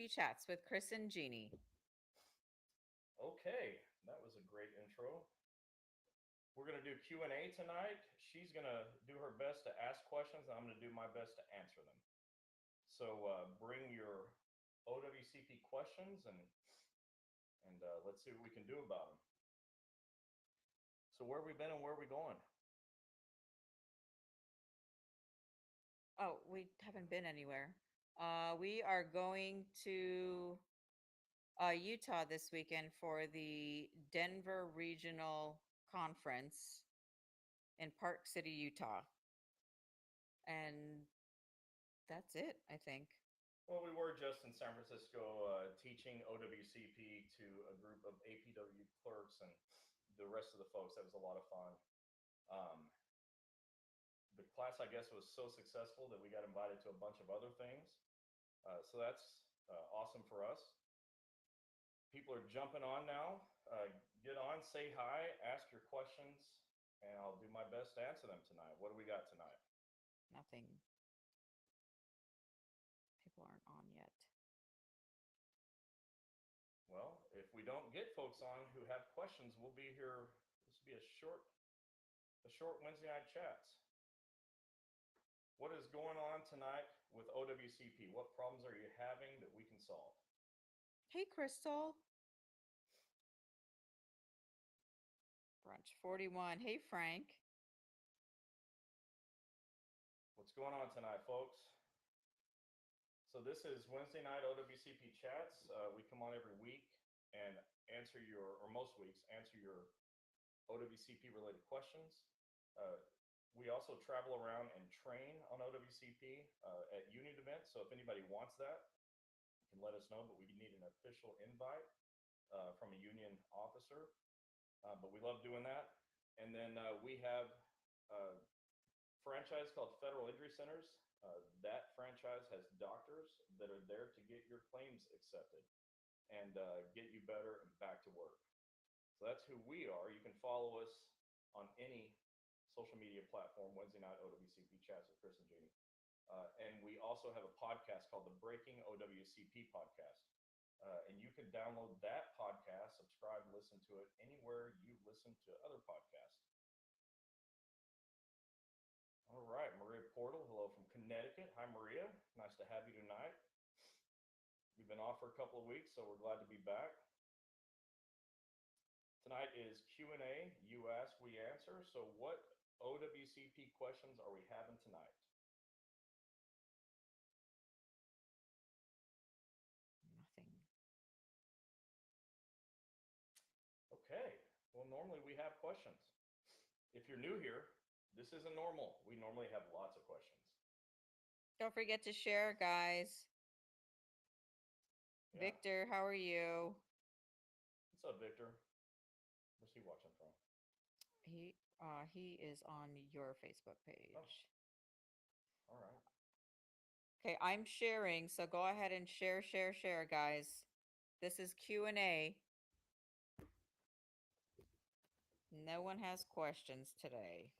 OWCP Chats with Chris and Gini. Okay, that was a great intro. We're going to do Q&A tonight. She's going to do her best to ask questions, and I'm going to do my best to answer them. So bring your OWCP questions, and let's see what we can do about them. So where have we been and where are we going? Oh, we haven't been anywhere. We are going to Utah this weekend for the Denver Regional Conference in Park City, Utah. And that's it, I think. Well, we were just in San Francisco teaching OWCP to a group of APW clerks and the rest of the folks. That was a lot of fun. The class, I guess, was so successful that we got invited to a bunch of other things. So that's awesome for us. People are jumping on now. Get on, say hi, ask your questions, and I'll do my best to answer them tonight. What do we got tonight? Nothing. People aren't on yet. Well, if we don't get folks on who have questions, we'll be here. This will be a short Wednesday night chats. What is going on tonight with OWCP? What problems are you having that we can solve? Hey, Crystal. Brunch 41. Hey, Frank. What's going on tonight, folks? So this is Wednesday night OWCP chats. We come on every week and answer your, or most weeks, answer your OWCP related questions. We also travel around and train on OWCP at union events. So if anybody wants that, you can let us know, but we need an official invite from a union officer. But we love doing that. And then we have a franchise called Federal Injury Centers. That franchise has doctors that are there to get your claims accepted and get you better and back to work. So that's who we are. You can follow us on any social media platform, Wednesday night OWCP Chats with Chris and Gini. And we also have a podcast called the Breaking OWCP Podcast. And you can download that podcast, subscribe, listen to it anywhere you listen to other podcasts. All right, Maria Portal, hello from Connecticut. Hi, Maria. Nice to have you tonight. We've been off for a couple of weeks, so we're glad to be back. Tonight is Q&A. You ask, we answer. So what OWCP questions are we having tonight? Nothing. Okay. Well, normally we have questions. If you're new here, this isn't normal. We normally have lots of questions. Don't forget to share, guys. Yeah. Victor, how are you? What's up, Victor? Where's he watching from? He is on your Facebook page. Oh. All right. Okay, I'm sharing, so go ahead and share, guys. This is Q&A. No one has questions today.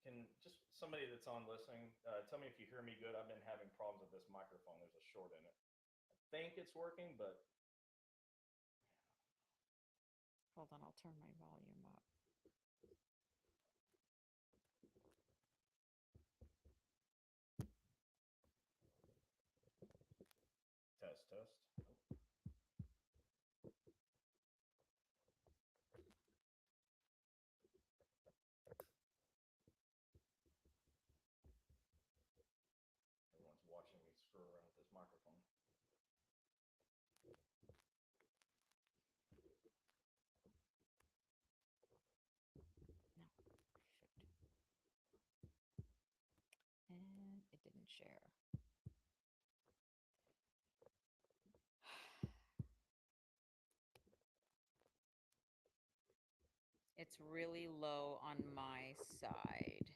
Can just somebody that's on listening, tell me if you hear me good. I've been having problems with this microphone. There's a short in it. I think it's working, but hold on, I'll turn my volume up. Test. Everyone's watching me screw around with this microphone. And it didn't share. It's really low on my side.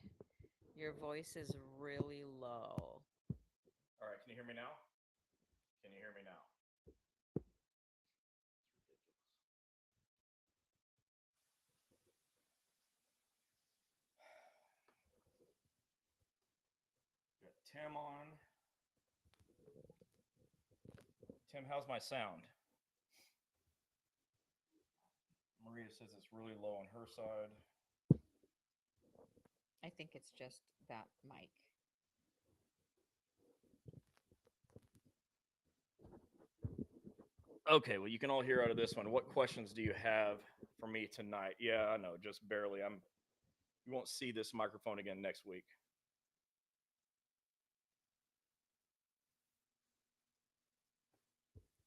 Your voice is really low. All right, can you hear me now? Can you hear me now? It's ridiculous. Tim on. Tim, how's my sound? Maria says it's really low on her side. I think it's just that mic. Okay, well, you can all hear out of this one. What questions do you have for me tonight? Yeah, I know, just barely. You won't see this microphone again next week.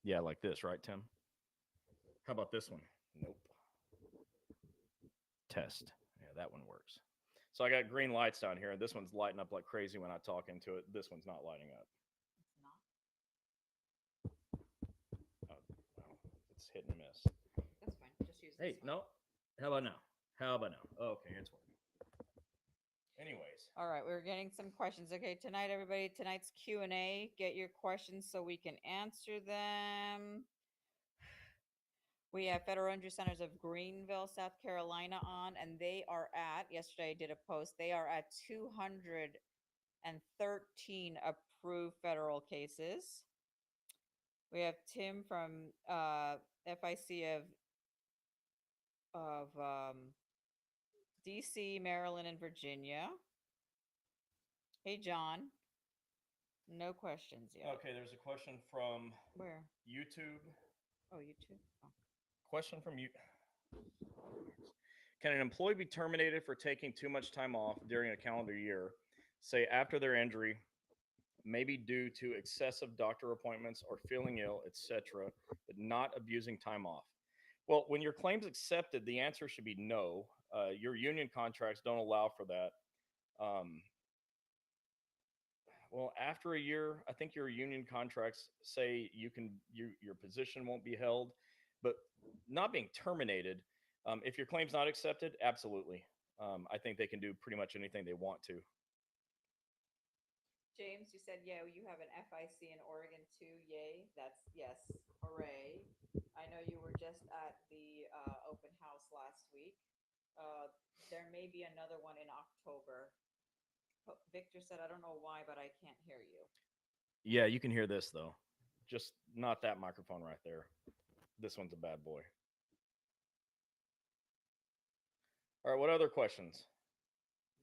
Yeah, like this, right, Tim? How about this one? Nope. Test. Yeah, that one works. So I got green lights down here, and this one's lighting up like crazy when I talk into it. This one's not lighting up. It's not. Oh, well, it's hit and miss. That's fine. Just use Hey, this one. no. How about now? How about now? Okay, it's working. Anyways, All right, we're getting some questions. Okay, tonight, everybody, tonight's Q&A. Get your questions so we can answer them. We have Federal Injury Centers of Greenville, South Carolina on, and they are at, yesterday I did a post, they are at 213 approved federal cases. We have Tim from FIC of DC, Maryland, and Virginia. Hey, John. No questions yet. okay, there's a question from Where? YouTube. Oh, you too. Oh. Question from you. Can an employee be terminated for taking too much time off during a calendar year, say after their injury, maybe due to excessive doctor appointments or feeling ill, etc., but not abusing time off? Well, when your claim's accepted, the answer should be no. Your union contracts don't allow for that. Um, well, after a year, I think your union contracts say your position won't be held, but not being terminated. If your claim's not accepted, absolutely. I think they can do pretty much anything they want to. James, you said, yeah, you have an FIC in Oregon too. Yay. That's yes. Hooray. I know you were just at the open house last week. There may be another one in October. Victor said, I don't know why, but I can't hear you. Yeah, you can hear this though. Just not that microphone right there. This one's a bad boy. All right, what other questions?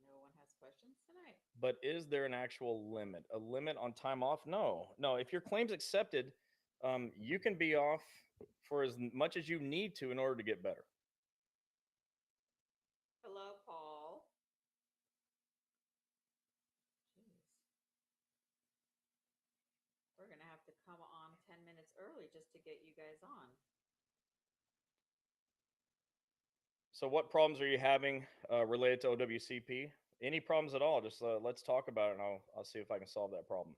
No one has questions tonight. But is there an actual limit? A limit on time off? No, no. If your claim's accepted, you can be off for as much as you need to in order to get better. Hello, Paul. Jeez. We're going to have to come on 10 minutes early just to get you guys on. So, what problems are you having related to OWCP? Any problems at all? Just let's talk about it, and I'll see if I can solve that problem.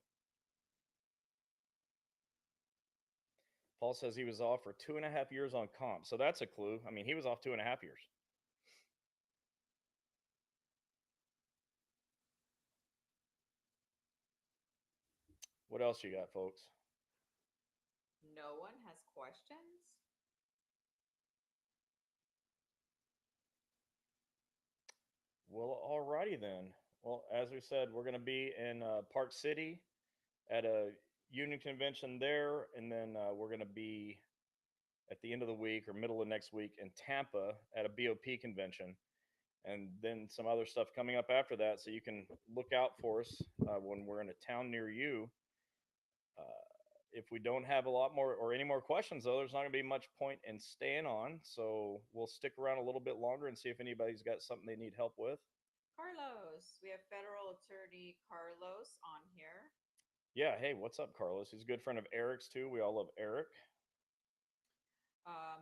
Paul says he was off for 2.5 years on comp, so that's a clue. I mean, he was off 2.5 years. What else you got, folks? No one has questions? Well, alrighty then. Well, as we said, we're going to be in Park City at a union convention there, and then we're going to be at the end of the week or middle of next week in Tampa at a BOP convention, and then some other stuff coming up after that. So you can look out for us when we're in a town near you. If we don't have a lot more or any more questions, though, there's not going to be much point in staying on. So we'll stick around a little bit longer and see if anybody's got something they need help with. Carlos, we have federal attorney Carlos on here. Yeah. Hey, what's up, Carlos? He's a good friend of Eric's, too. We all love Eric.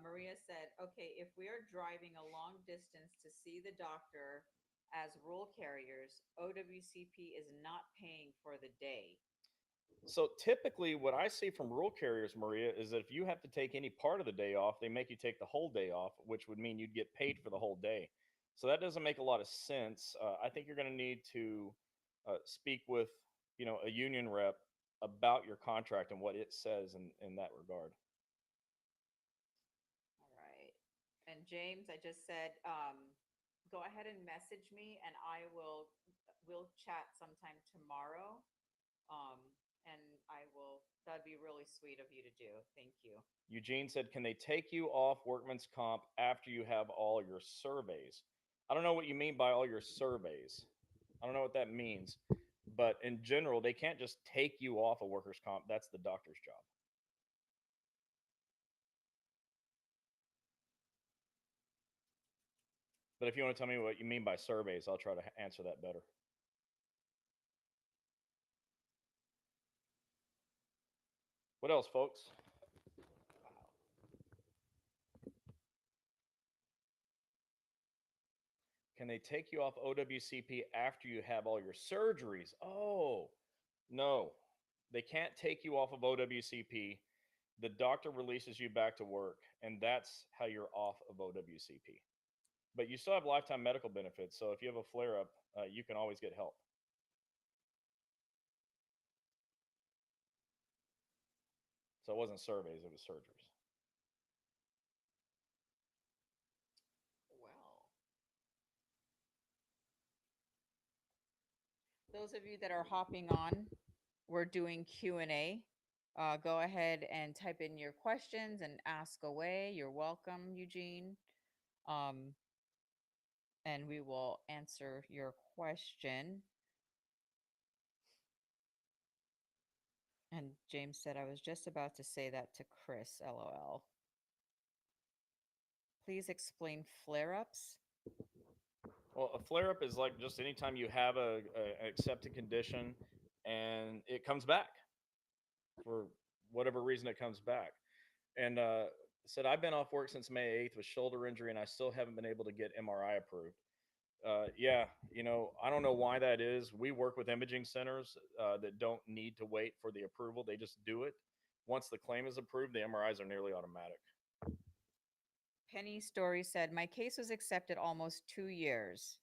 Maria said, okay, if we are driving a long distance to see the doctor as rural carriers, OWCP is not paying for the day. So typically, what I see from rural carriers, Maria, is that if you have to take any part of the day off, they make you take the whole day off, which would mean you'd get paid for the whole day. So that doesn't make a lot of sense. I think you're going to need to speak with, a union rep about your contract and what it says in that regard. All right. And James, I just said, go ahead and message me and we'll chat sometime tomorrow. Um, and I will, that'd be really sweet of you to do. Thank you. Eugene said, can they take you off workman's comp after you have all your surveys? I don't know what you mean by all your surveys. I don't know what that means. But in general, they can't just take you off of workers' comp. That's the doctor's job. But if you want to tell me what you mean by surveys, I'll try to answer that better. What else, folks? Can they take you off OWCP after you have all your surgeries? Oh, no. They can't take you off of OWCP. The doctor releases you back to work, and that's how you're off of OWCP. But you still have lifetime medical benefits. So if you have a flare up, you can always get help. So it wasn't surveys, it was surgeries. Well, those of you that are hopping on, we're doing Q&A. Go ahead and type in your questions and ask away. You're welcome, Eugene. Um, and we will answer your question. And James said, I was just about to say that to Chris, LOL. Please explain flare-ups. Well, a flare up is like just anytime you have an accepted condition and it comes back for whatever reason it comes back. And said, I've been off work since May 8th with shoulder injury and I still haven't been able to get MRI approved. Yeah, I don't know why that is. We work with imaging centers that don't need to wait for the approval, they just do it. Once the claim is approved, the MRIs are nearly automatic. Penny Story said, my case was accepted almost 2 years.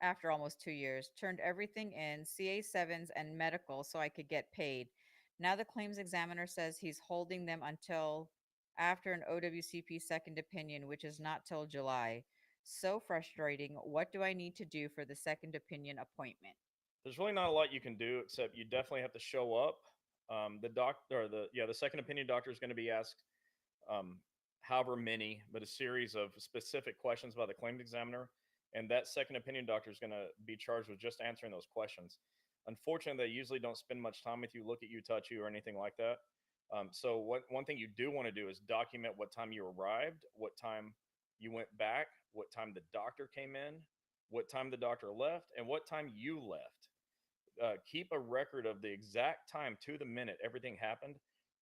After almost 2 years, turned everything in, CA7s and medical, so I could get paid. Now the claims examiner says he's holding them until after an OWCP second opinion, which is not till July. So frustrating. What do I need to do for the second opinion appointment? There's really not a lot you can do except you definitely have to show up. The doctor, or the second opinion doctor is going to be asked um, however many, but a series of specific questions by the claims examiner. And that second opinion doctor is going to be charged with just answering those questions. Unfortunately, they usually don't spend much time with you, look at you, touch you, or anything like that. So one thing you do want to do is document what time you arrived, what time you went back, what time the doctor came in, what time the doctor left, and what time you left. Keep a record of the exact time to the minute everything happened,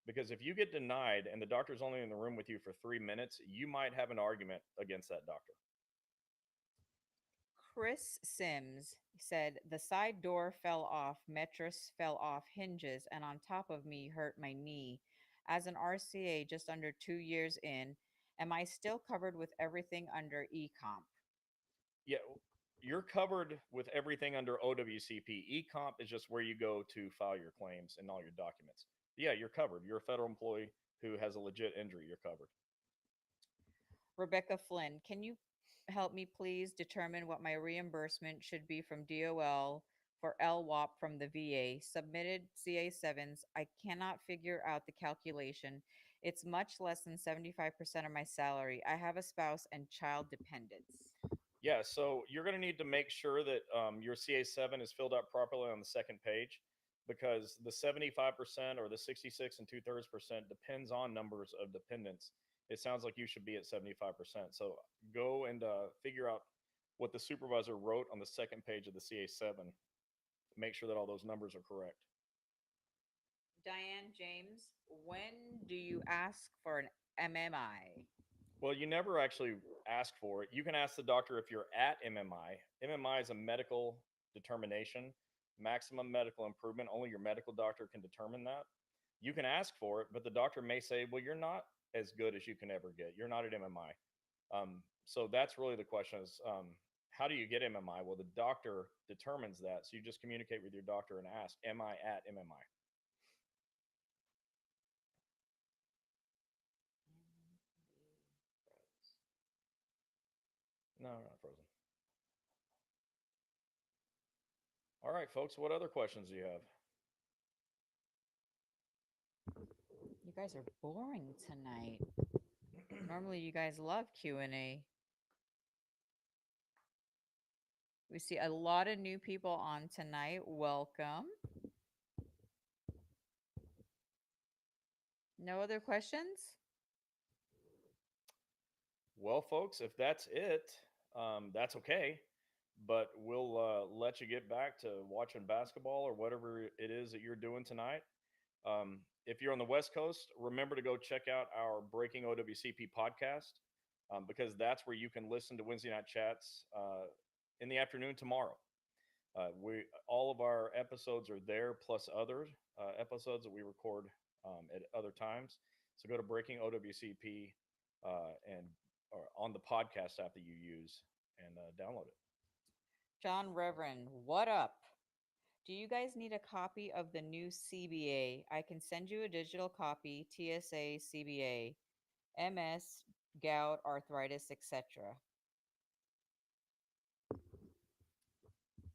because if you get denied and the doctor's only in the room with you for 3 minutes, you might have an argument against that doctor. Chris Sims said, the side door fell off, mattress fell off hinges, and on top of me hurt my knee. As an RCA just under 2 years in, am I still covered with everything under eComp? Yeah, you're covered with everything under OWCP. eComp is just where you go to file your claims and all your documents. Yeah, you're covered. You're a federal employee who has a legit injury. You're covered. Rebecca Flynn, can you help me please determine what my reimbursement should be from DOL for LWOP from the VA? Submitted CA7s. I cannot figure out the calculation. It's much less than 75% of my salary. I have a spouse and child dependents. Yeah, so you're going to need to make sure that your CA7 is filled out properly on the second page, because the 75% or the 66 and 2/3% depends on numbers of dependents. It sounds like you should be at 75%. So go and figure out what the supervisor wrote on the second page of the CA7. Make sure that all those numbers are correct. Diane James, when do you ask for an MMI? Well, you never actually ask for it. You can ask the doctor if you're at MMI. MMI is a medical determination, maximum medical improvement. Only your medical doctor can determine that. You can ask for it, but the doctor may say, well, you're not as good as you can ever get. You're not at MMI. So that's really the question is, how do you get MMI? Well, the doctor determines that. So you just communicate with your doctor and ask, am I at MMI? No, we're not frozen. All right, folks, what other questions do you have? guys are boring tonight. Normally, you guys love Q&A. We see a lot of new people on tonight. Welcome. No other questions? Well, folks, if that's it, that's okay. But we'll let you get back to watching basketball or whatever it is that you're doing tonight. If you're on the West Coast, remember to go check out our Breaking OWCP podcast, because that's where you can listen to Wednesday night chats in the afternoon tomorrow. We all of our episodes are there, plus other episodes that we record at other times. So go to Breaking OWCP and or on the podcast app that you use and download it. John Reverend, what up? Do you guys need a copy of the new CBA? I can send you a digital copy, TSA, CBA, MS, gout, arthritis, etc.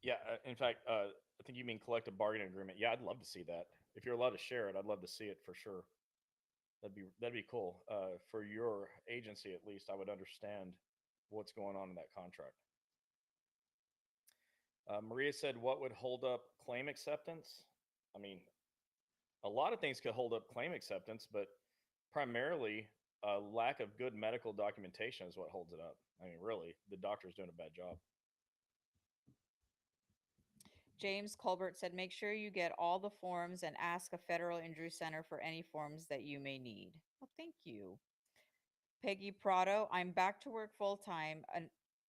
Yeah, in fact, I think you mean collective bargaining agreement. Yeah, I'd love to see that. If you're allowed to share it, I'd love to see it for sure. That'd be cool. For your agency, at least, I would understand what's going on in that contract. Maria said, "What would hold up claim acceptance?" I mean, a lot of things could hold up claim acceptance, but primarily, lack of good medical documentation is what holds it up. I mean, really, the doctor's doing a bad job. James Colbert said, make sure you get all the forms and ask a federal injury center for any forms that you may need. Well, thank you. Peggy Prado, I'm back to work full time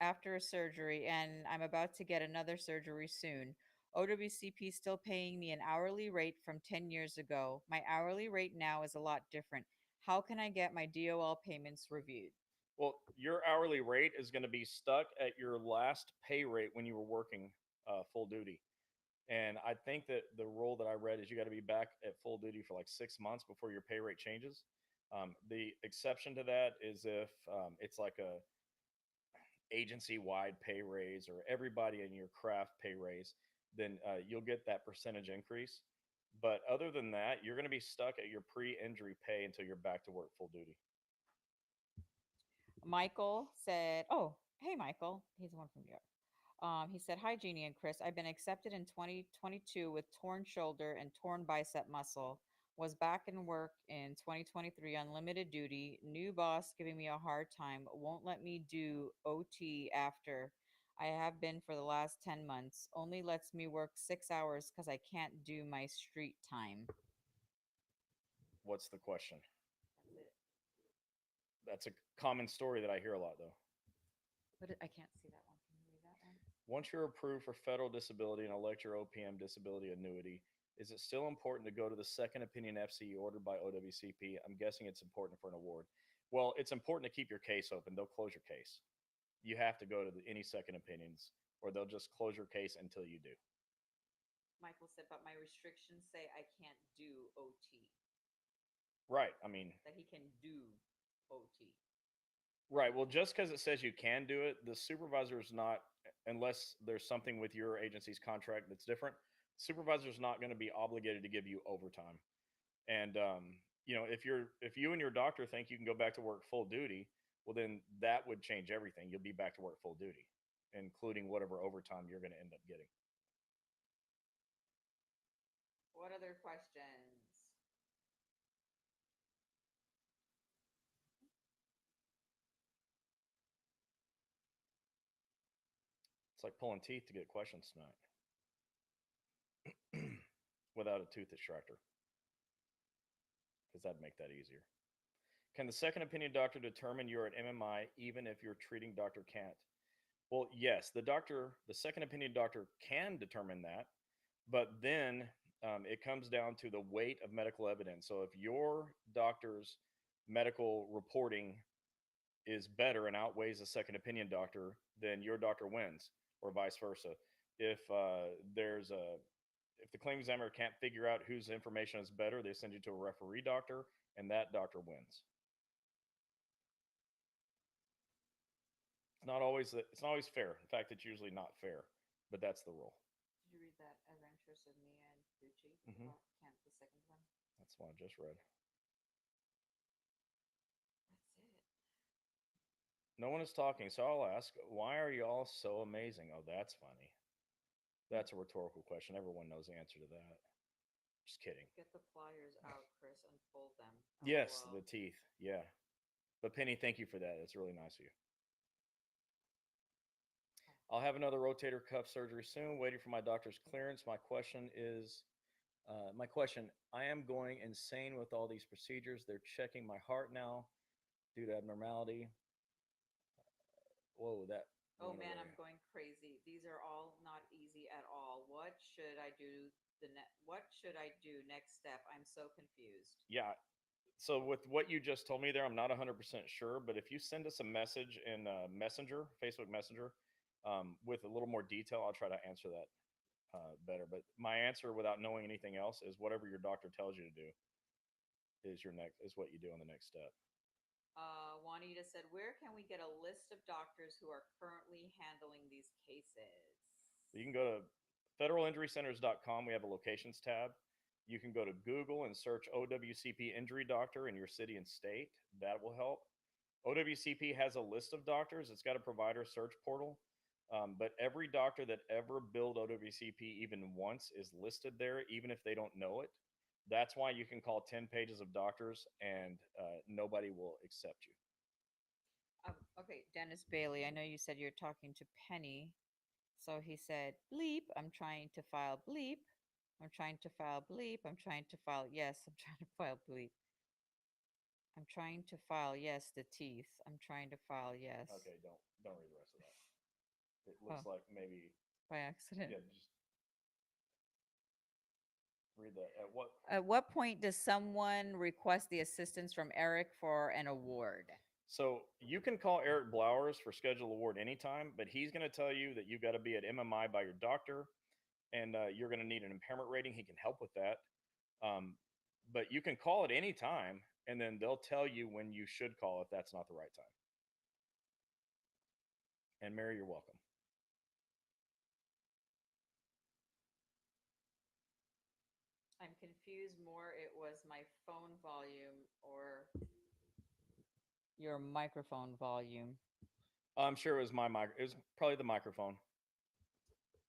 after a surgery, and I'm about to get another surgery soon. OWCP still paying me an hourly rate from 10 years ago. My hourly rate now is a lot different. How can I get my DOL payments reviewed? Well, your hourly rate is going to be stuck at your last pay rate when you were working full duty. And I think that the rule that I read is you got to be back at full duty for like 6 months before your pay rate changes. The exception to that is if it's like a agency wide pay raise or everybody in your craft pay raise, then you'll get that percentage increase. But other than that, you're going to be stuck at your pre injury pay until you're back to work full duty. Michael said, oh, hey, Michael. He's the one from New York. He said, hi, Jeannie and Chris. I've been accepted in 2022 with torn shoulder and torn bicep muscle. Was back in work in 2023 on limited duty. New boss giving me a hard time. Won't let me do OT after I have been for the last 10 months. Only lets me work 6 hours because I can't do my street time. What's the question? That's it. That's a common story that I hear a lot, though. But I can't see that one. Can you read that one? Once you're approved for federal disability and elect your OPM disability annuity, is it still important to go to the second opinion FCE ordered by OWCP? I'm guessing it's important for an award. Well, it's important to keep your case open. They'll close your case. You have to go to any second opinions, or they'll just close your case until you do. Michael said, but my restrictions say I can't do OT. Right. I mean, That he can do OT. right. Well, just because it says you can do it, the supervisor is not, unless there's something with your agency's contract that's different, supervisor is not going to be obligated to give you overtime. And if you and your doctor think you can go back to work full duty, well, then that would change everything. You'll be back to work full duty, including whatever overtime you're going to end up getting. What other questions? It's like pulling teeth to get questions tonight without a tooth extractor, because that'd make that easier. Can the second opinion doctor determine you're at MMI even if your treating doctor can't? Well, yes, the second opinion doctor can determine that, but then it comes down to the weight of medical evidence. So if your doctor's medical reporting is better and outweighs the second opinion doctor, then your doctor wins, or vice versa. If if the claim examiner can't figure out whose information is better, they send you to a referee doctor, and that doctor wins. It's not always fair. In fact, it's usually not fair, but that's the rule. Did you read that Adventures of Mia and Gucci? Mhm. Can't the second one? That's what I just read. No one is talking, so I'll ask, why are you all so amazing? Oh, that's funny. That's a rhetorical question. Everyone knows the answer to that. Just kidding. Get the pliers out, Chris, and fold them. Yes, LOL. the teeth. Yeah. But Penny, thank you for that. That's really nice of you. I'll have another rotator cuff surgery soon, waiting for my doctor's clearance. My question, I am going insane with all these procedures. They're checking my heart now due to abnormality. Whoa, that Oh went man, away. I'm going crazy. These are all not easy at all. What should I do what should I do next step? I'm so confused. Yeah. So with what you just told me there, I'm not 100% sure, but if you send us a message in Messenger, Facebook Messenger, with a little more detail, I'll try to answer that better. But my answer, without knowing anything else, is whatever your doctor tells you to do is what you do on the next step. Juanita said, "Where can we get a list of doctors who are currently handling these cases?" You can go to federalinjurycenters.com. We have a locations tab. You can go to Google and search OWCP injury doctor in your city and state. That will help. OWCP has a list of doctors. It's got a provider search portal. But every doctor that ever billed OWCP even once is listed there, even if they don't know it. That's why you can call 10 pages of doctors and nobody will accept you. Okay, Dennis Bailey, I know you said you're talking to Penny. So he said, bleep, I'm trying to file bleep. I'm trying to file bleep. I'm trying to file, yes, I'm trying to file bleep. I'm trying to file, yes, the teeth. I'm trying to file, yes. Okay, don't read the rest of that. It Oh, looks like maybe by accident. yeah, just read that. At what point does someone request the assistance from Eric for an award? So you can call Eric Blowers for schedule award anytime, but he's going to tell you that you've got to be at MMI by your doctor, and you're going to need an impairment rating. He can help with that, um, but you can call at any time, and then they'll tell you when you should call if that's not the right time. And Mary, you're welcome. I'm confused more. It was my phone volume or your microphone volume. I'm sure it was my mic. It was probably the microphone.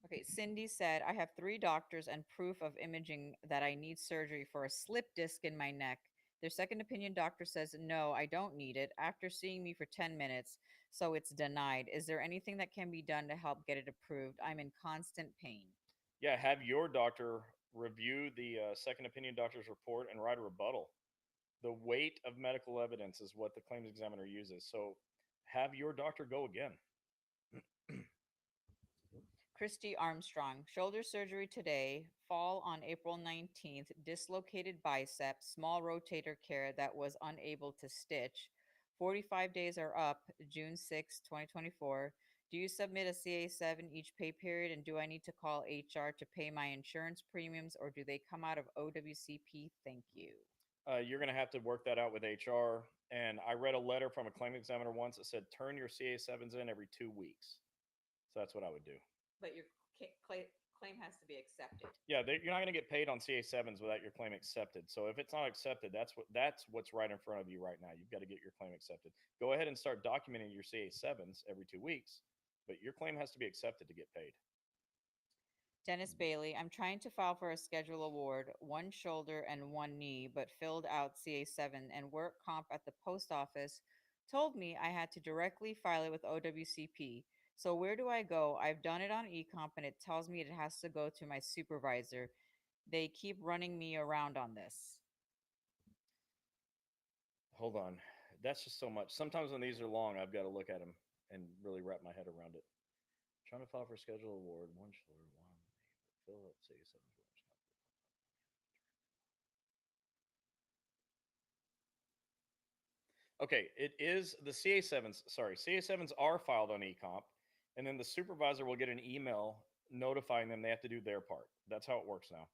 Okay, Cindy said, I have 3 doctors and proof of imaging that I need surgery for a slip disc in my neck. Their second opinion doctor says, no, I don't need it after seeing me for 10 minutes, so it's denied. Is there anything that can be done to help get it approved? I'm in constant pain. Yeah, have your doctor review the second opinion doctor's report and write a rebuttal. The weight of medical evidence is what the claims examiner uses. So have your doctor go again. Christy Armstrong, shoulder surgery today, fall on April 19th, dislocated bicep, small rotator care that was unable to stitch. 45 days are up, June 6, 2024. Do you submit a CA7 each pay period, and do I need to call HR to pay my insurance premiums, or do they come out of OWCP? Thank you. You're going to have to work that out with HR. And I read a letter from a claim examiner once that said turn your CA7s in every 2 weeks. So that's what I would do. But your claim has to be accepted. Yeah, you're not going to get paid on CA7s without your claim accepted. So if it's not accepted, that's what's right in front of you right now. You've got to get your claim accepted. Go ahead and start documenting your CA7s every 2 weeks, but your claim has to be accepted to get paid. Dennis Bailey, I'm trying to file for a schedule award, 1 shoulder and 1 knee, but filled out CA7 and work comp at the post office told me I had to directly file it with OWCP. So where do I go? I've done it on eComp and it tells me it has to go to my supervisor. They keep running me around on this. Hold on. That's just so much. Sometimes when these are long, I've got to look at them and really wrap my head around it. Trying to file for schedule award, 1 shoulder, 1 knee, fill up CA7s. Okay, it is the CA7s. Sorry, CA7s are filed on eComp, and then the supervisor will get an email notifying them they have to do their part. That's how it works now.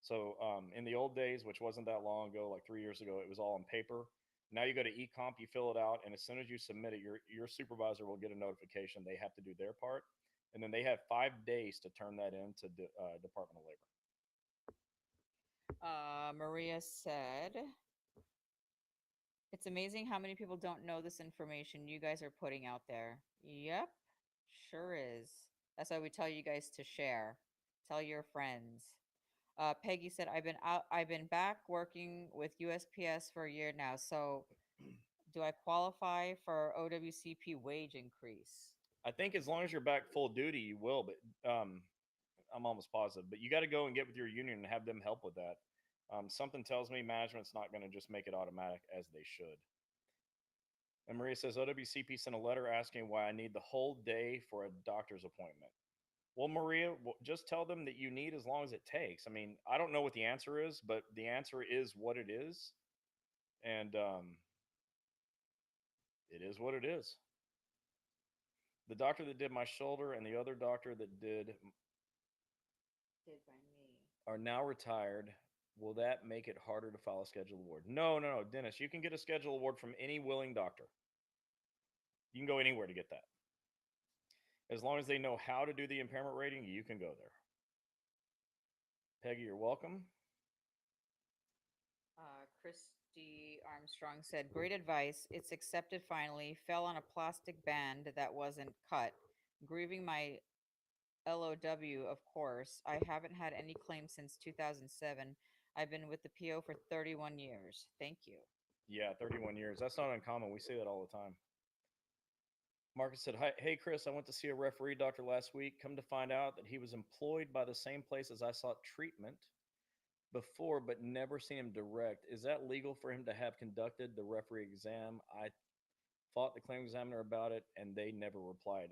So in the old days, which wasn't that long ago, like 3 years ago, it was all on paper. Now you go to eComp, you fill it out, and as soon as you submit it, your supervisor will get a notification they have to do their part, and then they have 5 days to turn that in to Department of Labor. Maria said, It's amazing how many people don't know this information you guys are putting out there. Yep, sure is. That's why we tell you guys to share. Tell your friends. Peggy said, I've been back working with USPS for a year now. So do I qualify for OWCP wage increase? I think as long as you're back full duty, you will. But I'm almost positive. But you got to go and get with your union and have them help with that. Something tells me management's not going to just make it automatic as they should. And Maria says OWCP sent a letter asking why I need the whole day for a doctor's appointment. Well, Maria, just tell them that you need as long as it takes. I mean, I don't know what the answer is, but the answer is what it is, and it is what it is. The doctor that did my shoulder and the other doctor that Did by me. are now retired. Will that make it harder to file a schedule award? No, no, no, Dennis. You can get a schedule award from any willing doctor. You can go anywhere to get that. As long as they know how to do the impairment rating, you can go there. Peggy, you're welcome. Christy Armstrong said, great advice. It's accepted finally. Fell on a plastic band that wasn't cut. Grieving my LOW, of course. I haven't had any claims since 2007. I've been with the PO for 31 years. Thank you. Yeah, 31 years. That's not uncommon. We see that all the time. Marcus said, hi, hey, Chris, I went to see a referee doctor last week. Come to find out that he was employed by the same place as I sought treatment before, but never seen him direct. Is that legal for him to have conducted the referee exam? I fought the claim examiner about it, and they never replied.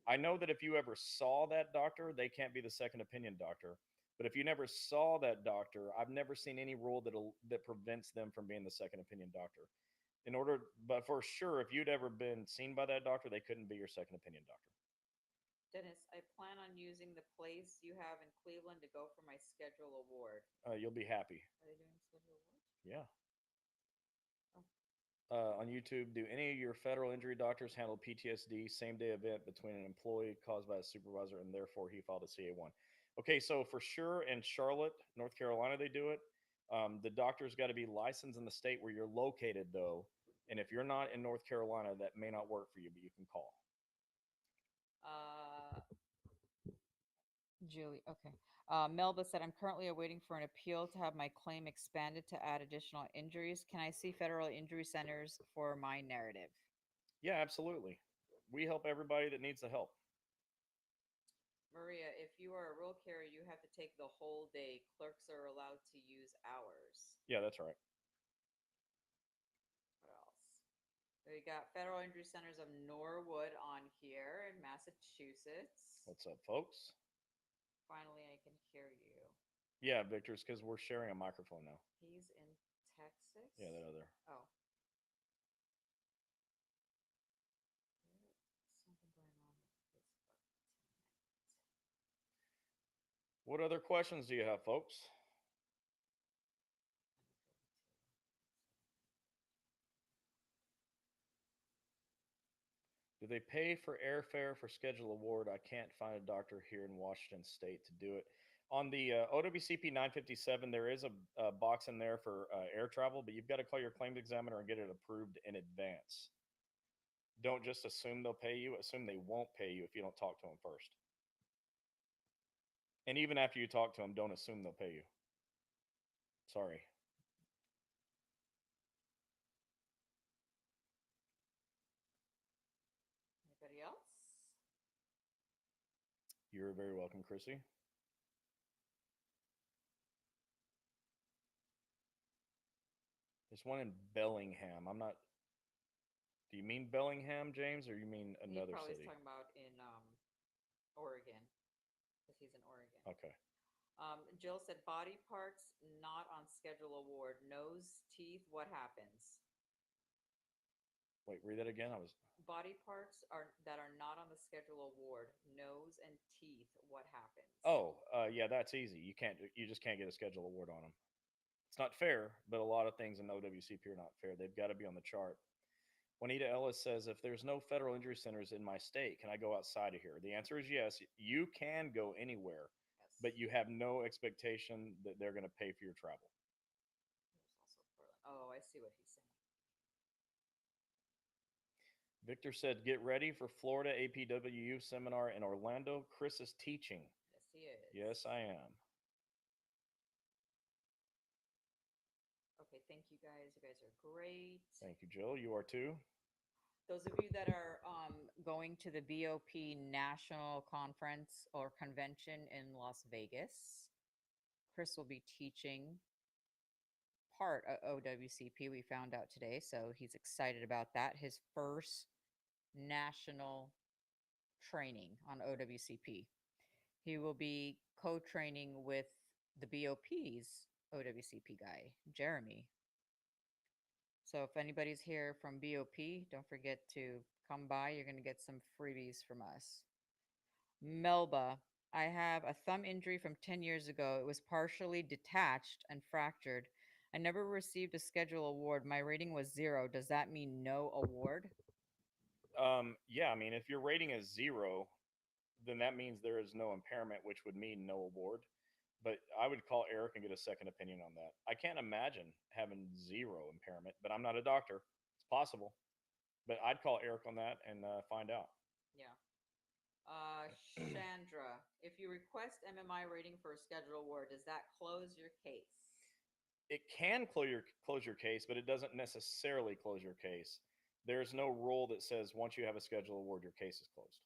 I know that if you ever saw that doctor, they can't be the second opinion doctor. But if you never saw that doctor, I've never seen any rule that prevents them from being the second opinion doctor. But for sure, if you'd ever been seen by that doctor, they couldn't be your second opinion doctor. Dennis, I plan on using the place you have in Cleveland to go for my schedule award. You'll be happy. Are they doing schedule awards? Yeah. Oh. On YouTube, do any of your federal injury doctors handle PTSD same day event between an employee caused by a supervisor and therefore he filed a CA1? Okay, so for sure in Charlotte, North Carolina, they do it. The doctor's got to be licensed in the state where you're located, though. And if you're not in North Carolina, that may not work for you, but you can call. Julie, okay. Melba said, I'm currently awaiting for an appeal to have my claim expanded to add additional injuries. Can I see federal injury centers for my narrative? Yeah, absolutely. We help everybody that needs the help. Maria, if you are a rural carrier, you have to take the whole day. Clerks are allowed to use hours. Yeah, that's right. What else? We got Federal Injury Centers of Norwood on here in Massachusetts. What's up, folks? Finally, I can hear you. Yeah, Victor, it's because we're sharing a microphone now. He's in Texas? Yeah, that other. Oh. What other questions do you have, folks? Do they pay for airfare for schedule award? I can't find a doctor here in Washington State to do it. On the OWCP 957, there is a box in there for air travel, but you've got to call your claims examiner and get it approved in advance. Don't just assume they'll pay you. Assume they won't pay you if you don't talk to them first. And even after you talk to them, don't assume they'll pay you. Sorry. Anybody else? You're very welcome, Chrissy. There's one in Bellingham. I'm not. Do you mean Bellingham, James, or you mean another He probably city? is talking about in Oregon, because he's in Oregon. Okay. Jill said, body parts not on schedule award. Nose, teeth, what happens? Wait, read that again. Body parts that are not on the schedule award. Nose and teeth, what happens? Oh, yeah, that's easy. You just can't get a schedule award on them. It's not fair, but a lot of things in OWCP are not fair. They've got to be on the chart. Juanita Ellis says, if there's no federal injury centers in my state, can I go outside of here? The answer is yes. You can go anywhere, Yes. but you have no expectation that they're going to pay for your travel. There's also Portland. Oh, I see what he's saying. Victor said, "Get ready for Florida APWU seminar in Orlando. Chris is teaching." Yes, he is. Yes, I am. Okay, thank you guys. You guys are great. Thank you, Jill. You are too. Those of you that are going to the BOP National Conference or Convention in Las Vegas, Chris will be teaching part of OWCP. We found out today, so he's excited about that. His first national training on OWCP. He will be co-training with the BOP's OWCP guy, Jeremy. So if anybody's here from BOP, don't forget to come by. You're going to get some freebies from us. Melba, I have a thumb injury from 10 years ago. It was partially detached and fractured. I never received a schedule award. My rating was 0. Does that mean no award? Yeah, I mean, if your rating is 0, then that means there is no impairment, which would mean no award. But I would call Eric and get a second opinion on that. I can't imagine having 0 impairment, but I'm not a doctor. It's possible. But I'd call Eric on that and find out. Yeah. Chandra, if you request MMI rating for a schedule award, does that close your case? It can close your case, but it doesn't necessarily close your case. There's no rule that says once you have a schedule award, your case is closed.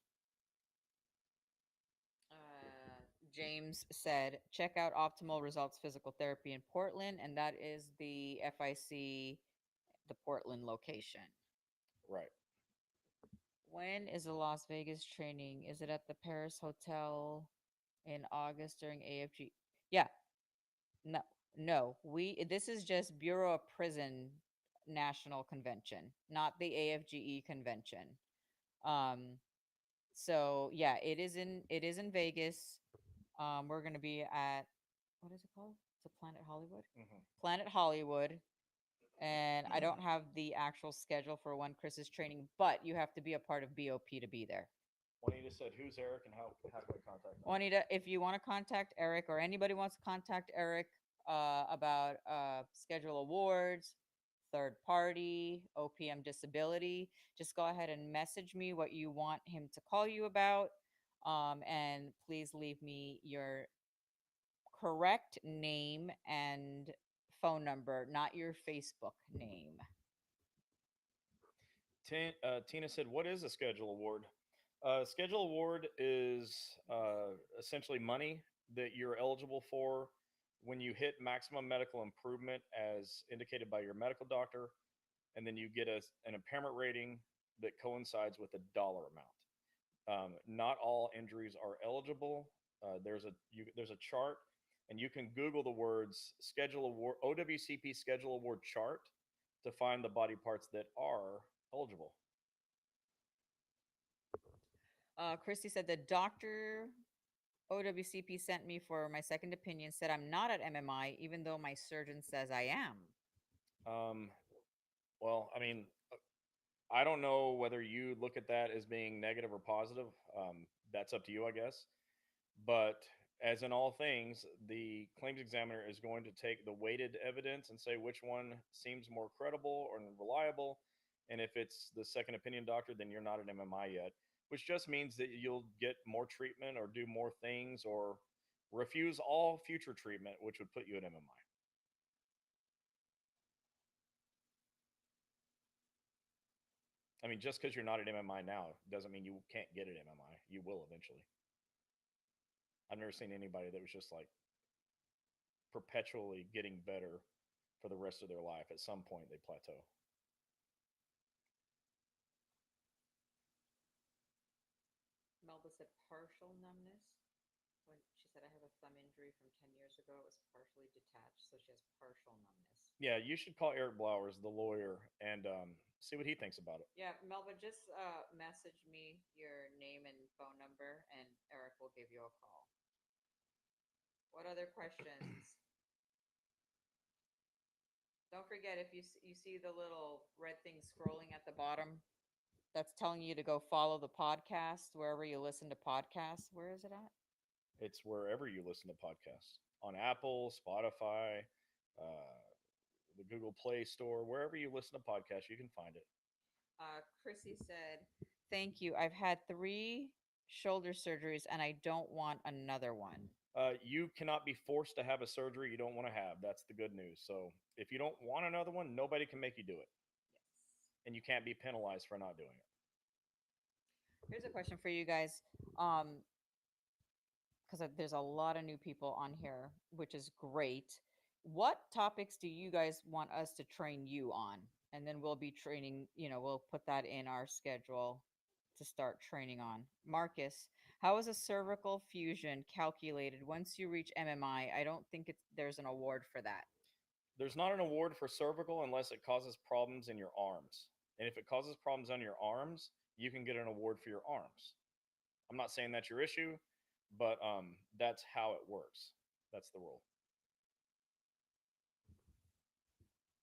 James said, check out Optimal Results Physical Therapy in Portland, and that is the FIC, the Portland location. Right. When is the Las Vegas training? Is it at the Paris Hotel in August during AFG? Yeah. No. This is just Bureau of Prison National Convention, not the AFGE convention. So yeah, it is in Vegas. We're gonna be at, what is it called? It's a Planet Hollywood. Planet Hollywood. And I don't have the actual schedule for when Chris is training, but you have to be a part of BOP to be there. Juanita said, "Who's Eric and how do I contact him?" Juanita, if you want to contact Eric or anybody wants to contact Eric about schedule awards, third party, OPM disability, just go ahead and message me what you want him to call you about. And please leave me your correct name and phone number, not your Facebook name. Tina said, "What is a schedule award?" Schedule award is essentially money that you're eligible for when you hit maximum medical improvement as indicated by your medical doctor, and then you get an impairment rating that coincides with a dollar amount. Not all injuries are eligible. There's a chart, and you can Google the words schedule award OWCP schedule award chart to find the body parts that are eligible. Christy said the doctor OWCP sent me for my second opinion said I'm not at MMI, even though my surgeon says I am. Well, I mean, I don't know whether you look at that as being negative or positive. That's up to you, I guess. But as in all things, the claims examiner is going to take the weighted evidence and say which one seems more credible or reliable. And if it's the second opinion doctor, then you're not an MMI yet, which just means that you'll get more treatment or do more things or refuse all future treatment, which would put you at MMI. I mean, just because you're not at MMI now doesn't mean you can't get at MMI. You will eventually. I've never seen anybody that was just like perpetually getting better for the rest of their life. At some point, they plateau. Melba said partial numbness. When she said I have a thumb injury from 10 years ago, it was partially detached, so she has partial numbness. Yeah, you should call Eric Blowers, the lawyer, and see what he thinks about it. Yeah, Melba, just message me your name and phone number, and Eric will give you a call. What other questions? Don't forget, if you see the little red thing scrolling at the bottom, that's telling you to go follow the podcast wherever you listen to podcasts. Where is it at? It's wherever you listen to podcasts, on Apple, Spotify, the Google Play Store, wherever you listen to podcasts, you can find it. Chrissy said, "Thank you. I've had three shoulder surgeries and I don't want another one." You cannot be forced to have a surgery you don't want to have. That's the good news. So if you don't want another one, nobody can make you do it, Yes. and you can't be penalized for not doing it. Here's a question for you guys. Um, because there's a lot of new people on here, which is great. What topics do you guys want us to train you on? And then we'll be training, we'll put that in our schedule to start training on. Marcus, how is a cervical fusion calculated once you reach MMI? I don't think there's an award for that. There's not an award for cervical unless it causes problems in your arms. And if it causes problems on your arms, you can get an award for your arms. I'm not saying that's your issue, but that's how it works. That's the rule.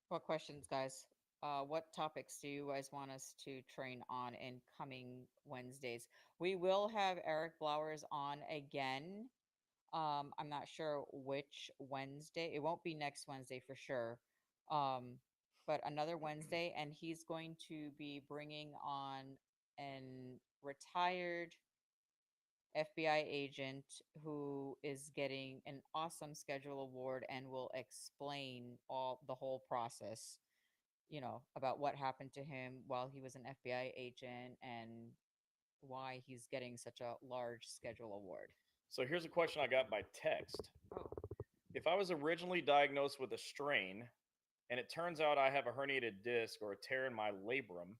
What questions, guys? What topics do you guys want us to train on in coming Wednesdays? We will have Eric Blowers on again. I'm not sure which Wednesday. It won't be next Wednesday for sure. Um, but another Wednesday, and he's going to be bringing on an retired FBI agent who is getting an awesome schedule award and will explain all the whole process, about what happened to him while he was an FBI agent and why he's getting such a large schedule award. So here's a question I got by text. Oh, If I was originally diagnosed with a strain and it turns out I have a herniated disc or a tear in my labrum,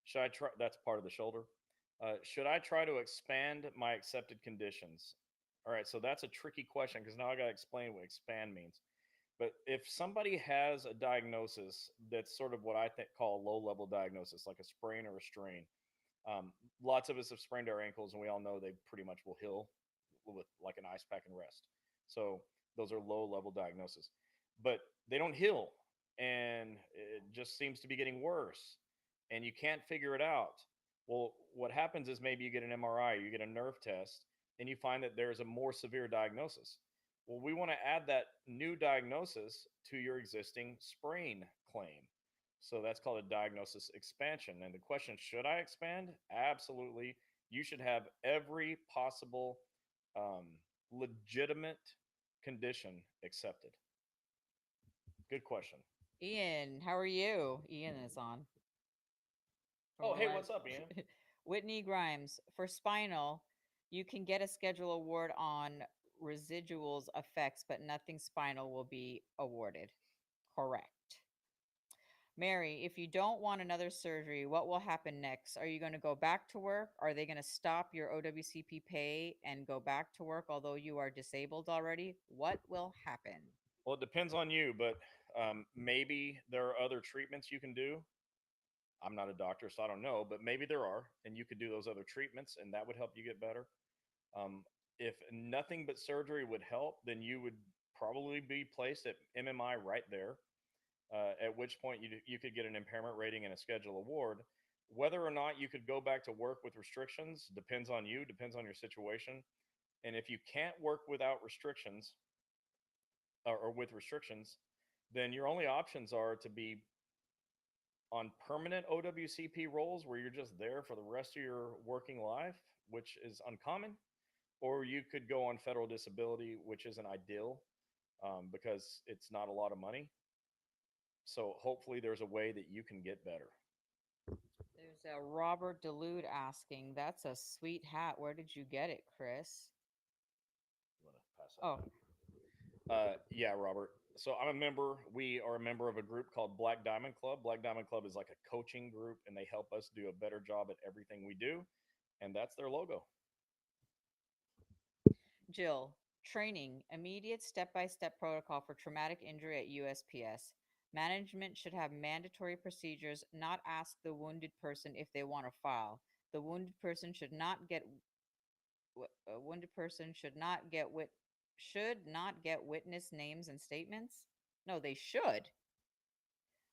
should I try? That's part of the shoulder. Should I try to expand my accepted conditions? All right, so that's a tricky question because now I got to explain what expand means. But if somebody has a diagnosis that's sort of what I think call a low level diagnosis, like a sprain or a strain, lots of us have sprained our ankles, and we all know they pretty much will heal with like an ice pack and rest. So those are low level diagnoses, but they don't heal, and it just seems to be getting worse, and you can't figure it out. Well, what happens is maybe you get an MRI, you get a nerve test, and you find that there's a more severe diagnosis. Well, we want to add that new diagnosis to your existing sprain claim. So that's called a diagnosis expansion. And the question, should I expand? Absolutely. You should have every possible um, legitimate condition accepted. Good question. Ian, how are you? Ian is on from Oh, hey, Orlando. what's up, Ian? Whitney Grimes, for spinal, you can get a schedule award on residuals effects, but nothing spinal will be awarded. Correct. Mary, if you don't want another surgery, what will happen next? Are you going to go back to work? Are they going to stop your OWCP pay and go back to work although you are disabled already? What will happen? Well, it depends on you, but maybe there are other treatments you can do. I'm not a doctor, so I don't know, but maybe there are, and you could do those other treatments, and that would help you get better. Um, if nothing but surgery would help, then you would probably be placed at MMI right there. At which point you could get an impairment rating and a schedule award. Whether or not you could go back to work with restrictions depends on you, depends on your situation. And if you can't work without restrictions or with restrictions, then your only options are to be on permanent OWCP roles where you're just there for the rest of your working life, which is uncommon, or you could go on federal disability, which isn't ideal because it's not a lot of money. So hopefully there's a way that you can get better. There's a Robert Delude asking, that's a sweet hat. Where did you get it, Chris? I'm gonna pass that Oh, back. Yeah, Robert. So I'm a member. We are a member of a group called Black Diamond Club. Black Diamond Club is like a coaching group, and they help us do a better job at everything we do. And that's their logo. Jill, training, immediate step-by-step protocol for traumatic injury at USPS. Management should have mandatory procedures, not ask the wounded person if they want to file. The wounded person should not get a wounded person should not get witness names and statements. No, they should,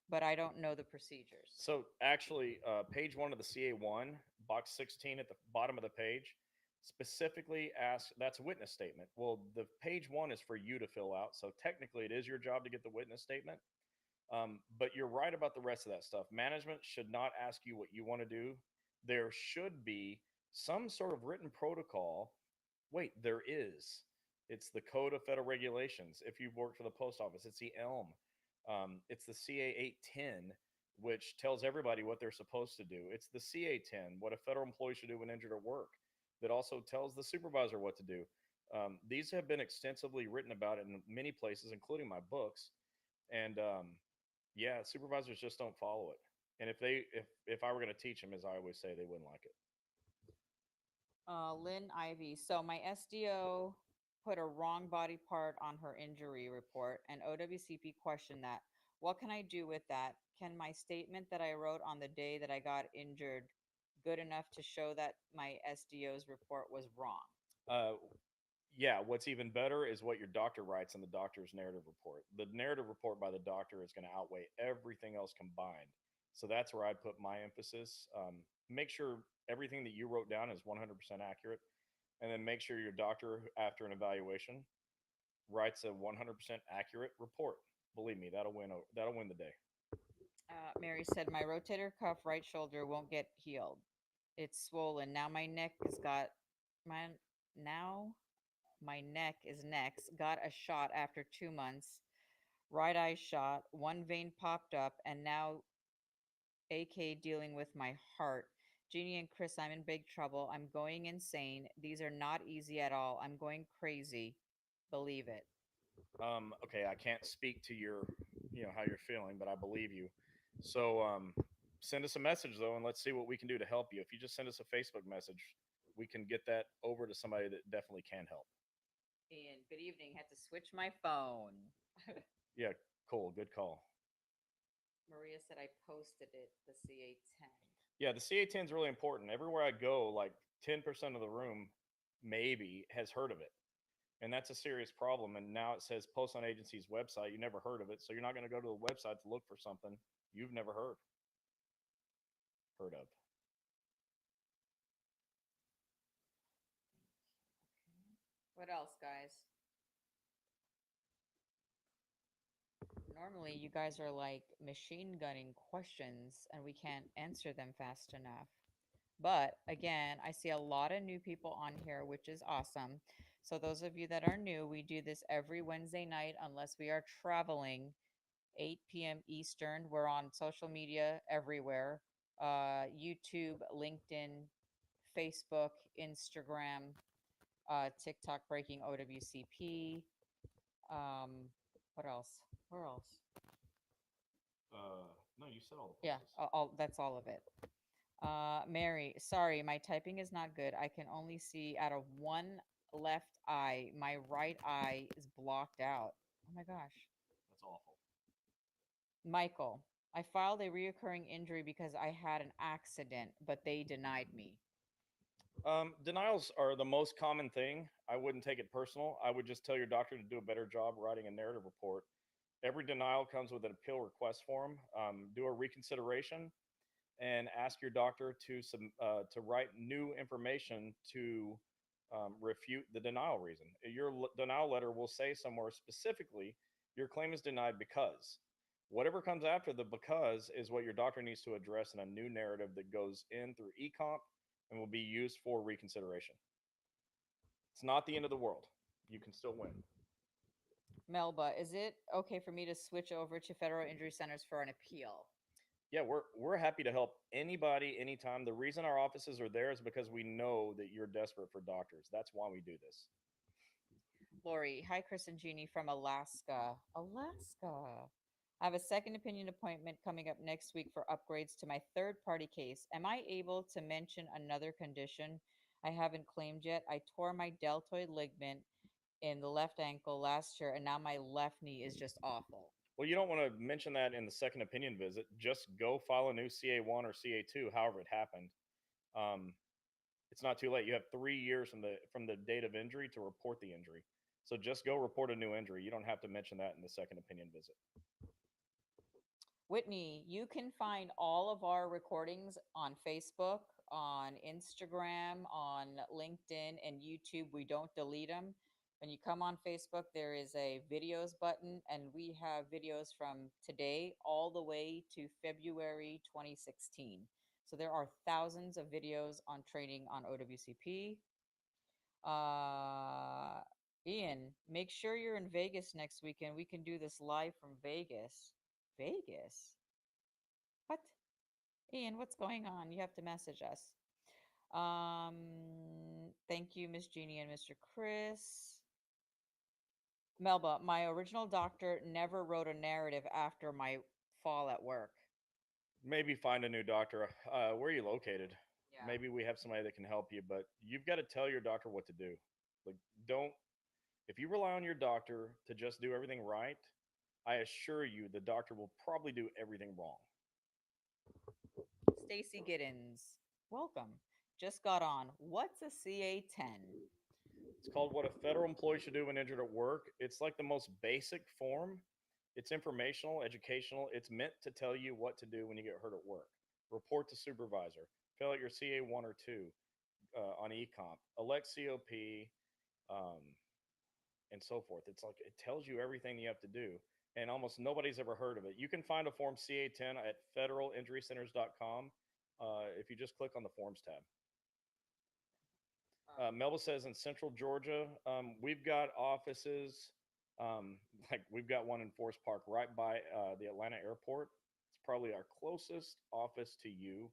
but I don't know the procedures. So actually, page one of the CA1, box 16 at the bottom of the page, specifically asks that's a witness statement. Well, the page one is for you to fill out. So technically, it is your job to get the witness statement. But you're right about the rest of that stuff. Management should not ask you what you want to do. There should be some sort of written protocol. Wait, there is. It's the Code of Federal Regulations. If you've worked for the post office, it's the ELM. It's the CA 810, which tells everybody what they're supposed to do. It's the CA 10, what a federal employee should do when injured at work, that also tells the supervisor what to do. These have been extensively written about in many places, including my books. And yeah, supervisors just don't follow it. And if I were going to teach them, as I always say, they wouldn't like it. Lynn Ivy. So my SDO put a wrong body part on her injury report, and OWCP questioned that. What can I do with that? Can my statement that I wrote on the day that I got injured good enough to show that my SDO's report was wrong? Uh, yeah, what's even better is what your doctor writes in the doctor's narrative report. The narrative report by the doctor is going to outweigh everything else combined. So that's where I'd put my emphasis. Make sure everything that you wrote down is 100% accurate, and then make sure your doctor, after an evaluation, writes a 100% accurate report. Believe me, that'll win the day. Mary said, my rotator cuff right shoulder won't get healed. It's swollen. Now my neck has got my now my neck is next. Got a shot after 2 months. Right eye shot. One vein popped up, and now AK dealing with my heart. Jeannie and Chris, I'm in big trouble. I'm going insane. These are not easy at all. I'm going crazy. Believe it. Okay, I can't speak to how you're feeling, but I believe you. So send us a message though, and let's see what we can do to help you. If you just send us a Facebook message, we can get that over to somebody that definitely can help. And good evening. Had to switch my phone. Yeah, cool, good call. Maria said I posted it, the CA10. Yeah, the CA10 is really important. Everywhere I go, like 10% of the room maybe has heard of it. And that's a serious problem. And now it says post on agency's website. You never heard of it. So you're not going to go to the website to look for something you've never heard of. What else, guys? Normally, you guys are like machine gunning questions and we can't answer them fast enough. But again, I see a lot of new people on here, which is awesome. So, those of you that are new, we do this every Wednesday night unless we are traveling, 8 p.m. Eastern. We're on social media everywhere, YouTube, LinkedIn, Facebook, Instagram, TikTok, Breaking OWCP. Um, what else? Where else? No, you said all the Yeah, places. that's all of it. Mary, sorry, my typing is not good. I can only see out of one left eye. My right eye is blocked out. Oh my gosh. That's awful. Michael, I filed a reoccurring injury because I had an accident, but they denied me. Denials are the most common thing. I wouldn't take it personal. I would just tell your doctor to do a better job writing a narrative report. Every denial comes with an appeal request form. Do a reconsideration and ask your doctor to write new information to refute the denial reason. Your denial letter will say somewhere specifically your claim is denied because. Whatever comes after the because is what your doctor needs to address in a new narrative that goes in through ecomp and will be used for reconsideration. It's not the end of the world. You can still win. Melba, is it okay for me to switch over to Federal Injury Centers for an appeal? Yeah, we're happy to help anybody anytime. The reason our offices are there is because we know that you're desperate for doctors. That's why we do this. Lori, hi, Chris and Jeannie from Alaska. Alaska. I have a second opinion appointment coming up next week for upgrades to my third party case. Am I able to mention another condition I haven't claimed yet? I tore my deltoid ligament in the left ankle last year, and now my left knee is just awful. Well, you don't want to mention that in the second opinion visit. Just go file a new CA1 or CA2, however it happened. Um, it's not too late. You have 3 years from the date of injury to report the injury. So just go report a new injury. You don't have to mention that in the second opinion visit. Whitney, you can find all of our recordings on Facebook, on Instagram, on LinkedIn, and YouTube. We don't delete them. When you come on Facebook, there is a videos button, and we have videos from today all the way to February 2016. So there are thousands of videos on training on OWCP. Uh, Ian, make sure you're in Vegas next weekend. We can do this live from Vegas. Vegas? What? Ian, what's going on? You have to message us. Thank you, Miss Jeannie and Mr. Chris. Melba, my original doctor never wrote a narrative after my fall at work. Maybe find a new doctor. Where are you located? Yeah. Maybe we have somebody that can help you, but you've got to tell your doctor what to do. Like, don't, if you rely on your doctor to just do everything right, I assure you the doctor will probably do everything wrong. Stacy Giddens, welcome. Just got on. What's a CA10? It's called What a Federal Employee Should Do When Injured at Work. It's like the most basic form. It's informational, educational. It's meant to tell you what to do when you get hurt at work. Report to supervisor. Fill out your CA1 or 2 on eComp. Elect COP, um, and so forth. It's like it tells you everything you have to do. And almost nobody's ever heard of it. You can find a form CA10 at federalinjurycenters.com if you just click on the forms tab. Melba says in Central Georgia, we've got offices, like we've got one in Forest Park right by the Atlanta airport. It's probably our closest office to you,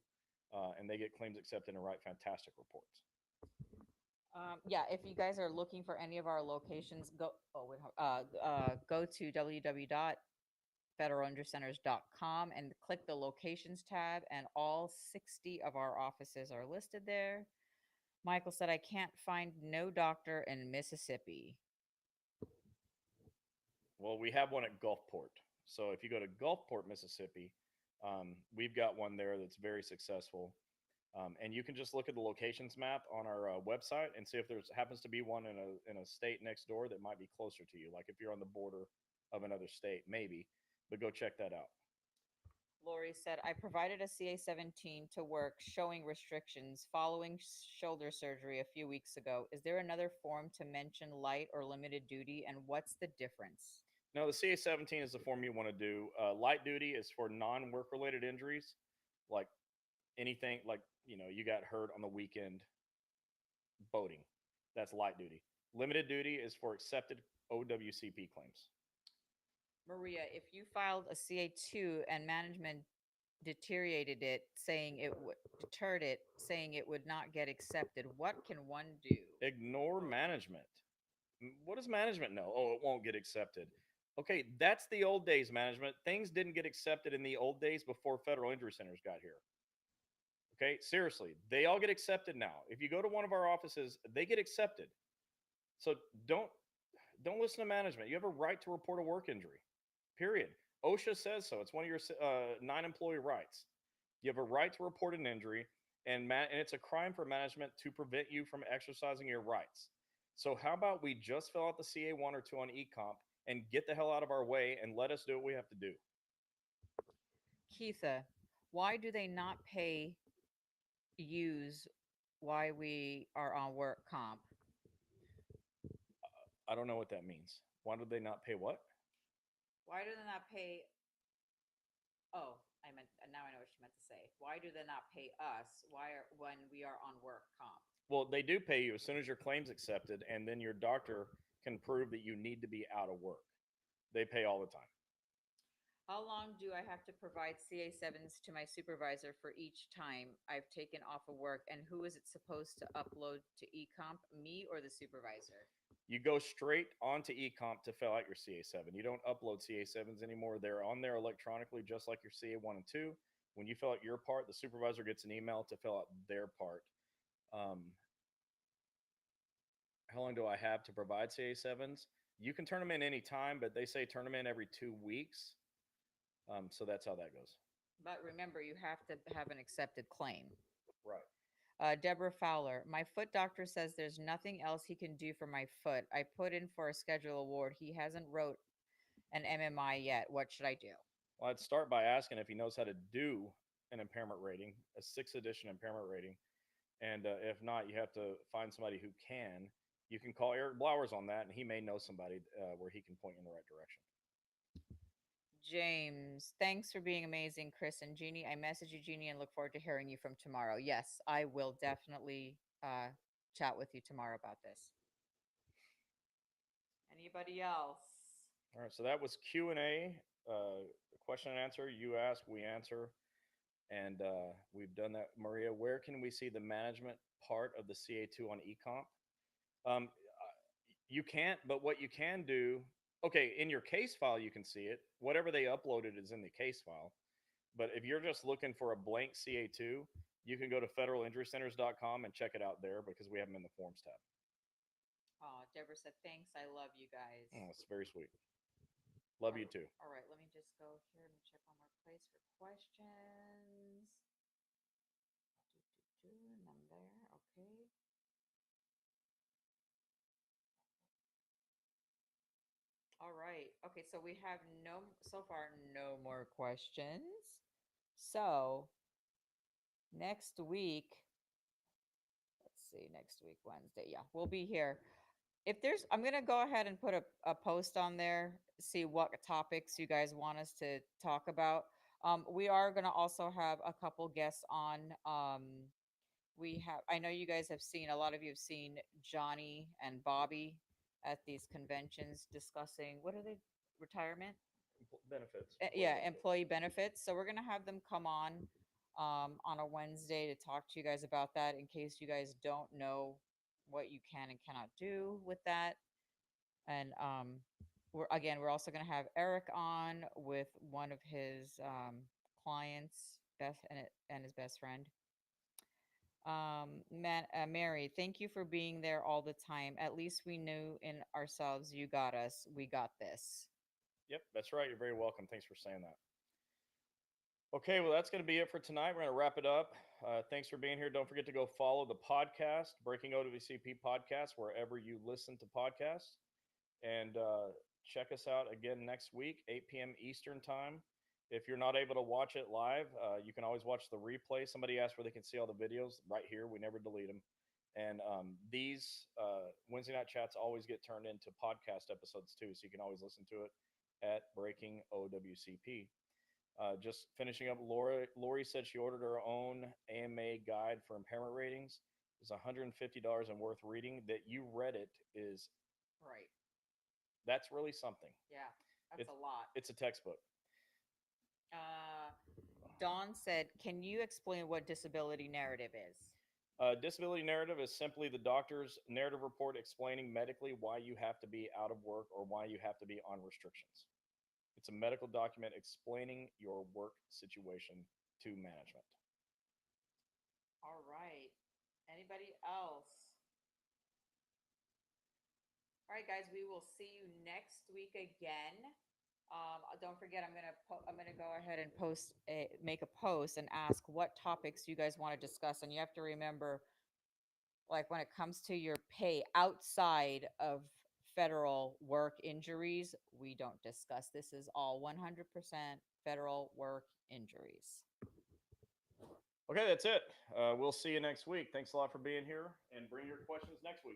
and they get claims accepted and write fantastic reports. Yeah, if you guys are looking for any of our locations, go go to www.federalinjurycenters.com and click the locations tab, and all 60 of our offices are listed there. Michael said, I can't find no doctor in Mississippi. Well, we have one at Gulfport. So if you go to Gulfport, Mississippi, we've got one there that's very successful. And you can just look at the locations map on our website and see if there's happens to be one in a state next door that might be closer to you. Like if you're on the border of another state, maybe. But go check that out. Lori said, I provided a CA-17 to work showing restrictions following shoulder surgery a few weeks ago. Is there another form to mention light or limited duty, and what's the difference? No, the CA-17 is the form you want to do. Light duty is for non-work related injuries, like anything like, you got hurt on the weekend boating. That's light duty. Limited duty is for accepted OWCP claims. Maria, if you filed a CA2 and management deteriorated it, saying it would deterred it, saying it would not get accepted, what can one do? Ignore management. What does management know? Oh, it won't get accepted. Okay, that's the old days management. Things didn't get accepted in the old days before federal injury centers got here. Okay, seriously, they all get accepted now. If you go to one of our offices, they get accepted. So don't listen to management. You have a right to report a work injury. Period. OSHA says so. It's one of your 9 employee rights. You have a right to report an injury, and it's a crime for management to prevent you from exercising your rights. So how about we just fill out the CA1 or 2 on eComp and get the hell out of our way and let us do what we have to do. Keitha, why do they not pay use why we are on work comp? I don't know what that means. Why do they not pay what? Why do they not pay? Oh, now I know what she meant to say. Why do they not pay us? When we are on work comp? Well, they do pay you as soon as your claim's accepted, and then your doctor can prove that you need to be out of work. They pay all the time. How long do I have to provide CA7s to my supervisor for each time I've taken off of work? And who is it supposed to upload to eComp, me or the supervisor? You go straight onto eComp to fill out your CA7. You don't upload CA7s anymore. They're on there electronically, just like your CA1 and 2. When you fill out your part, the supervisor gets an email to fill out their part. How long do I have to provide CA7s? You can turn them in any time, but they say turn them in every 2 weeks. So that's how that goes. But remember, you have to have an accepted claim. Right. Deborah Fowler, my foot doctor says there's nothing else he can do for my foot. I put in for a schedule award. He hasn't wrote an MMI yet. What should I do? Well, I'd start by asking if he knows how to do an impairment rating, a 6th edition impairment rating. And if not, you have to find somebody who can. you can call Eric Blowers on that, and he may know somebody where he can point you in the right direction. James, thanks for being amazing, Chris and Jeannie. I message you, Jeannie, and look forward to hearing you from tomorrow. Yes, I will definitely chat with you tomorrow about this. Anybody else? All right, so that was Q&A, question and answer. You ask, we answer, and we've done that. Maria, where can we see the management part of the CA2 on eComp? You can't, but what you can do, okay, in your case file, you can see it. Whatever they uploaded is in the case file. But if you're just looking for a blank CA2, you can go to federalinjurycenters.com and check it out there because we have them in the forms tab. Oh, Deborah said, thanks. I love you guys. Oh, it's very sweet. Love you too. All right, let me just go here and check one more place for questions. And I'm there. Okay. All right. Okay, so we have so far no more questions. So next week, let's see, next week, Wednesday. Yeah, we'll be here. I'm going to go ahead and put a post on there, see what topics you guys want us to talk about. We are going to also have a couple guests on. I know you guys have seen, a lot of you have seen Johnny and Bobby at these conventions discussing, what are they, retirement? Benefits. Yeah, employee benefits. So we're going to have them come on a Wednesday to talk to you guys about that in case you guys don't know what you can and cannot do with that. And we're also going to have Eric on with one of his clients, and his best friend. Mary, thank you for being there all the time. At least we knew in ourselves, you got us. We got this. Yep, that's right. You're very welcome. Thanks for saying that. Okay, well, that's going to be it for tonight. We're going to wrap it up. Thanks for being here. Don't forget to go follow the podcast, Breaking OWCP Podcast, wherever you listen to podcasts. And check us out again next week, 8 p.m. Eastern Time. If you're not able to watch it live, you can always watch the replay. Somebody asked where they can see all the videos. Right here. We never delete them. And these Wednesday night chats always get turned into podcast episodes too, so you can always listen to it at Breaking OWCP. Just finishing up, Lori said she ordered her own AMA guide for impairment ratings. It's $150 and worth reading. That you read it is right. That's really something. Yeah, that's a lot. It's a textbook. Dawn said, can you explain what disability narrative is? Disability narrative is simply the doctor's narrative report explaining medically why you have to be out of work or why you have to be on restrictions. It's a medical document explaining your work situation to management. All right. Anybody else? All right, guys, we will see you next week again. Don't forget, I'm gonna go ahead and make a post and ask what topics you guys want to discuss. And you have to remember, like when it comes to your pay outside of federal work injuries, we don't discuss. This is all 100% federal work injuries. Okay, that's it. We'll see you next week. Thanks a lot for being here, and bring your questions next week.